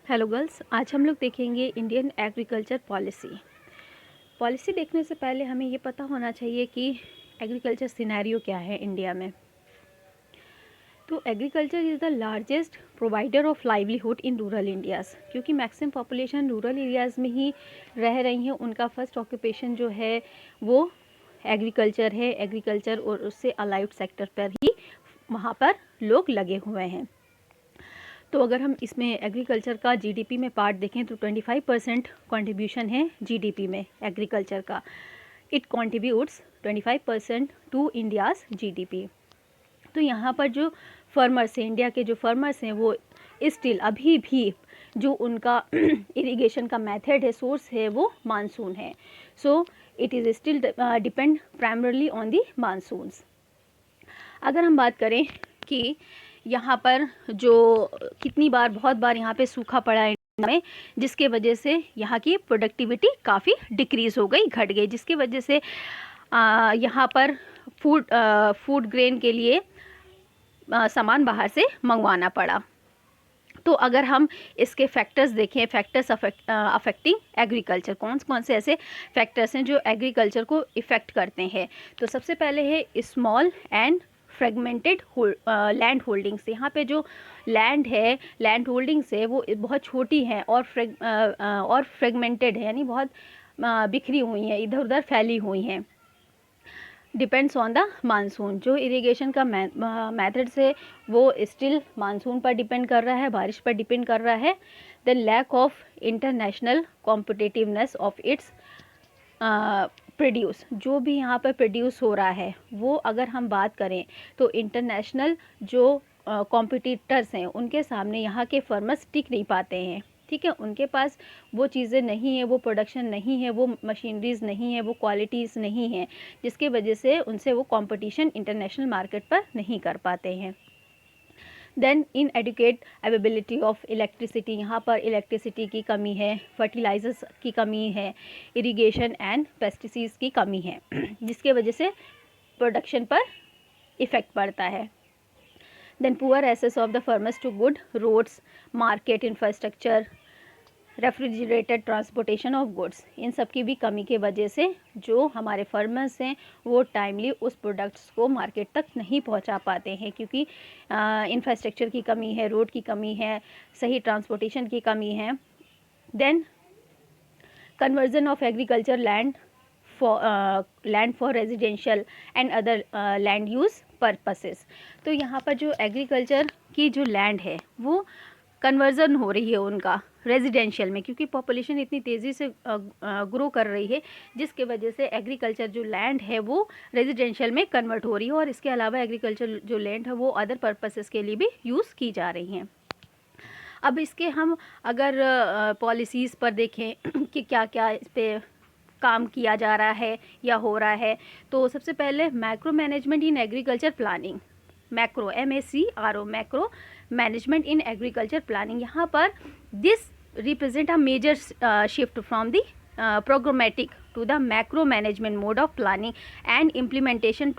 Hello girls, आज हम लोग देखेंगे इंडियन एग्रीकल्चर पॉलिसी देखने से पहले हमें ये पता होना चाहिए कि एग्रीकल्चर सिनेरियो क्या है इंडिया में। तो agriculture is the largest provider of livelihood in rural India's, क्योंकि मैक्सिमम पॉपुलेशन रूरल एरियाज़ में ही रह रही हैं। उनका फर्स्ट ऑक्यूपेशन जो है वो एग्रीकल्चर है। एग्रीकल्चर और उससे अलाइड सेक्टर पर ही वहाँ पर लोग लगे हुए हैं। तो अगर हम इसमें एग्रीकल्चर का जीडीपी में पार्ट देखें तो 25% कंट्रीब्यूशन है जीडीपी में एग्रीकल्चर का। It contributes 25% to India's GDP. तो यहाँ पर जो फार्मर्स हैं, इंडिया के जो फार्मर्स हैं, वो स्टिल अभी भी जो उनका इरिगेशन का मेथड है, सोर्स है, वो मानसून है। So it is still depend primarily on the monsoons. अगर हम बात करें कि यहाँ पर जो बहुत बार यहाँ पे सूखा पड़ा है इंडिया में, जिसके वजह से यहाँ की प्रोडक्टिविटी काफ़ी डिक्रीज़ हो गई, घट गई, जिसकी वजह से यहाँ पर फूड ग्रेन के लिए सामान बाहर से मंगवाना पड़ा। तो अगर हम इसके फैक्टर्स देखें, फैक्टर्स अफेक्टिंग एग्रीकल्चर, कौन कौन से ऐसे फैक्टर्स हैं जो एग्रीकल्चर को इफ़ेक्ट करते हैं। तो सबसे पहले है small and fragmented land holdings. यहाँ पे जो लैंड है, लैंड होल्डिंग्स है, वो बहुत छोटी हैं और फ्रेगमेंटेड है, यानी बहुत बिखरी हुई हैं, इधर उधर फैली हुई हैं। Depends on the monsoon. जो इरिगेशन का मेथड से वो स्टिल मानसून पर डिपेंड कर रहा है, बारिश पर डिपेंड कर रहा है। The lack of international competitiveness of its produce, जो भी यहाँ पर प्रोड्यूस हो रहा है वो अगर हम बात करें तो इंटरनेशनल जो कॉम्पिटिटर्स हैं उनके सामने यहाँ के फार्मर्स टिक नहीं पाते हैं। ठीक है, उनके पास वो चीज़ें नहीं है, वो प्रोडक्शन नहीं है, वो मशीनरीज नहीं है, वो क्वालिटीज़ नहीं है, जिसकी वजह से उनसे वो कंपटीशन इंटरनेशनल मार्केट पर नहीं कर पाते हैं। Then inadequate availability of electricity, यहाँ पर इलेक्ट्रिसिटी की कमी है, फर्टिलाइजर्स की कमी है, इरिगेशन एंड पेस्टिसाइड्स की कमी है, जिसके वजह से प्रोडक्शन पर इफ़ेक्ट पड़ता है। Then poor access of the farmers to good roads, market infrastructure, refrigerated transportation of goods, इन सब की भी कमी के वजह से जो हमारे फार्मर्स हैं वो टाइमली उस प्रोडक्ट्स को मार्केट तक नहीं पहुंचा पाते हैं, क्योंकि इंफ्रास्ट्रक्चर की कमी है, रोड की कमी है, सही ट्रांसपोर्टेशन की कमी है। Then conversion of agriculture land for residential and other land use purposes. तो यहाँ पर जो एग्रीकल्चर की जो लैंड है वो कन्वर्जन हो रही है उनका रेजिडेंशियल में, क्योंकि पॉपुलेशन इतनी तेज़ी से ग्रो कर रही है, जिसके वजह से एग्रीकल्चर जो लैंड है वो रेजिडेंशियल में कन्वर्ट हो रही है, और इसके अलावा एग्रीकल्चर जो लैंड है वो अदर पर्पसेस के लिए भी यूज़ की जा रही हैं। अब इसके हम अगर पॉलिसीज़ पर देखें कि क्या क्या इस पर काम किया जा रहा है या हो रहा है, तो सबसे पहले macro management in agriculture planning, macro MACRO, macro management in agriculture planning. यहाँ पर this represent a major shift from the programmatic to the macro management mode of planning and implementation